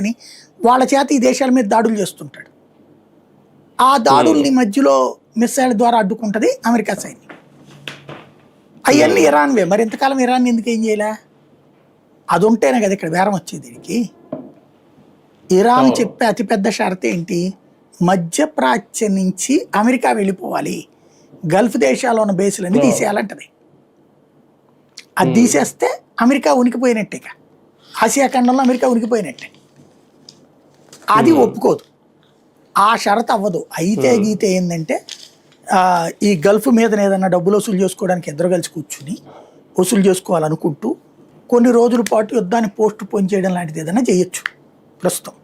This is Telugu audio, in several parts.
అని వాళ్ళ చేత ఈ దేశాల మీద దాడులు చేస్తుంటాడు. ఆ దాడుల్ని మధ్యలో మిసైల్ ద్వారా అడ్డుకుంటది అమెరికా సైన్యం. అవన్నీ ఇరాన్వే. మరి ఇంతకాలం ఇరాన్ ఎందుకు ఏం చేయలే? అది ఉంటేనే కదా ఇక్కడ బేరం వచ్చేది దీనికి. ఇరాన్ చెప్పే అతిపెద్ద షరతు ఏంటి? మధ్యప్రాచ్యం నుంచి అమెరికా వెళ్ళిపోవాలి, గల్ఫ్ దేశాల్లో ఉన్న బేసులన్నీ తీసేయాలంటది. అది తీసేస్తే అమెరికా ఉనికిపోయినట్టే. ఆసియా ఖండంలో అమెరికా ఉనికిపోయినట్టే. అది ఒప్పుకోదు, ఆ షరతు అవ్వదు. అయితే గీతే ఏంటంటే ఈ గల్ఫ్ మీద ఏదైనా డబ్బులు వసూలు చేసుకోవడానికి ఇద్దరు కలిసి కూర్చుని వసూలు చేసుకోవాలనుకుంటూ కొన్ని రోజుల పాటు యుద్ధాన్ని పోస్ట్ పోన్ చేయడం లాంటిది ఏదైనా చేయొచ్చు ప్రస్తుతం.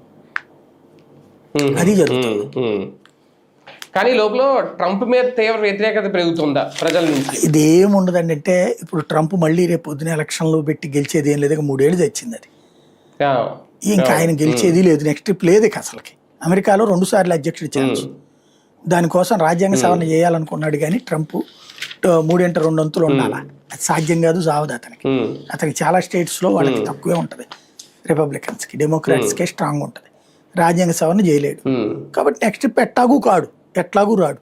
అది జరుగుతుంది. కానీ లోపల ట్రంప్ మీద తీవ్ర వ్యతిరేకత పెరుగుతుందా ప్రజల నుంచి? ఇదేముండదండి. అంటే ఇప్పుడు ట్రంప్ మళ్ళీ రేపు పొద్దున ఎలక్షన్లో పెట్టి గెలిచేది ఏం లేదు. 3 ఏళ్ళు తెచ్చింది అది. ఇంకా ఆయన గెలిచేది లేదు. నెక్స్ట్ ట్రిప్ లేదు ఇక అసలుకి. అమెరికాలో 2 సార్లు అధ్యక్షుడు ఛాన్స్. దానికోసం రాజ్యాంగ సవరణ చేయాలనుకున్నాడు కానీ ట్రంప్ 3x2 ఉండాలా, అది సాధ్యం కాదు, సావదు అతనికి. అతనికి చాలా స్టేట్స్లో వాళ్ళకి తక్కువే ఉంటుంది, రిపబ్లికన్స్కి. డెమోక్రాట్స్కే స్ట్రాంగ్ ఉంటుంది. రాజ్యాంగ సవరణ చేయలేడు కాబట్టి నెక్స్ట్ ట్రిప్ ఎట్లాగూ రాడు.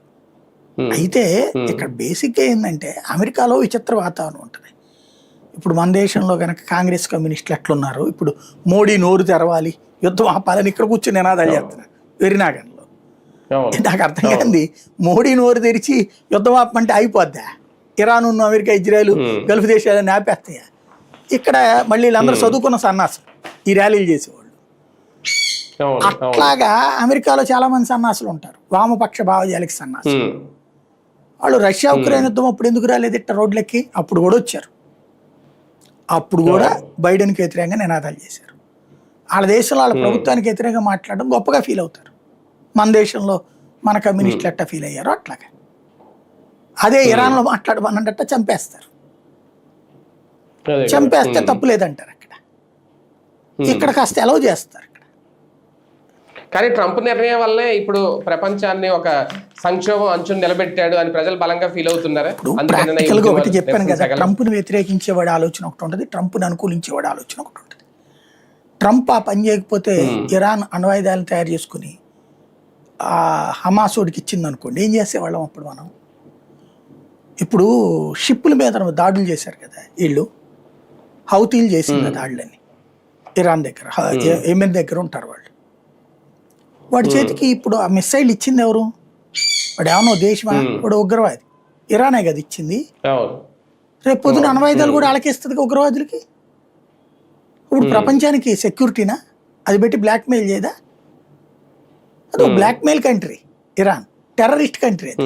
అయితే ఇక్కడ బేసిక్గా ఏంటంటే అమెరికాలో విచిత్ర వాతావరణం ఉంటుంది. ఇప్పుడు మన దేశంలో కనుక కాంగ్రెస్ కమ్యూనిస్టులు ఎట్లున్నారు, ఇప్పుడు మోడీ నోరు తెరవాలి, యుద్ధం ఆపాలని ఇక్కడ కూర్చొని నినాదాలు చేస్తున్నారు వెరినాగన్లో. నాకు అర్థం కాంది, మోడీ నోరు తెరిచి యుద్ధం ఆపమంటే అయిపోద్దా? ఇరాన్, అమెరికా, ఇజ్రాయెల్, గల్ఫ్ దేశాలని ఆపేస్తాయా? ఇక్కడ మళ్ళీ వీళ్ళందరూ చదువుకున్న సన్నాసులు ఈ ర్యాలీలు చేసేవాళ్ళు. అట్లాగా అమెరికాలో చాలా మంది సన్నాసులు ఉంటారు, వామపక్ష భావజాలికి సన్నాసులు. వాళ్ళు రష్యా ఉక్రెయిన్ యుద్ధం అప్పుడు ఎందుకు రాలేదు ఇట్ట రోడ్లెక్కి? అప్పుడు కూడా వచ్చారు. అప్పుడు కూడా బైడెన్కి వ్యతిరేకంగా నినాదాలు చేశారు. వాళ్ళ దేశంలో వాళ్ళ ప్రభుత్వానికి వ్యతిరేకంగా మాట్లాడడం గొప్పగా ఫీల్ అవుతారు. మన దేశంలో మన కమ్యూనిస్టులు ఎట్టా ఫీల్ అయ్యారో అట్లాగా. అదే ఇరాన్లో మాట్లాడమన్నట్ట చంపేస్తారు. చంపేస్తే తప్పు లేదంటారు అక్కడ. ఇక్కడ కాస్త ఎలవ్ చేస్తారు. కానీ ట్రంప్ నిర్ణయం వల్లే ఇప్పుడు ప్రపంచాన్ని ఒక సంక్షోభం అంచుని నిలబెట్టాడు అని ప్రజలు బలంగా ఫీల్ అవుతున్నారు. ప్రాక్టికల్గా ఒకటి చెప్పాను కదా, ట్రంప్ను వ్యతిరేకించేవాడు ఆలోచన ఒకటి ఉంటుంది, ట్రంప్ను అనుకూలించేవాడు ఆలోచన ఒకటి ఉంటుంది. ట్రంప్ ఆ పని చేయకపోతే ఇరాన్ అణ్వాయుధాలను తయారు చేసుకుని హమాసోడికి ఇచ్చింది అనుకోండి, ఏం చేసేవాళ్ళం అప్పుడు మనం? ఇప్పుడు షిప్పుల మీద దాడులు చేశారు కదా వీళ్ళు, హౌతీలు చేసింది దాడులని ఇరాన్ దగ్గర, యెమెన్ దగ్గర ఉంటారు వాళ్ళు. వాడి చేతికి ఇప్పుడు ఆ మిసైల్ ఇచ్చింది ఎవరు? వాడు ఏమన్నా దేశమా? వాడు ఉగ్రవాది. ఇరానే కదా ఇచ్చింది. రేపు పొద్దున అణ్వాయుధాలు కూడా అలకేస్తుంది ఉగ్రవాదులకి. ఇప్పుడు ప్రపంచానికి సెక్యూరిటీనా? అది పెట్టి బ్లాక్మెయిల్ చేయదా? అది blackmail country Iran, terrorist country అది.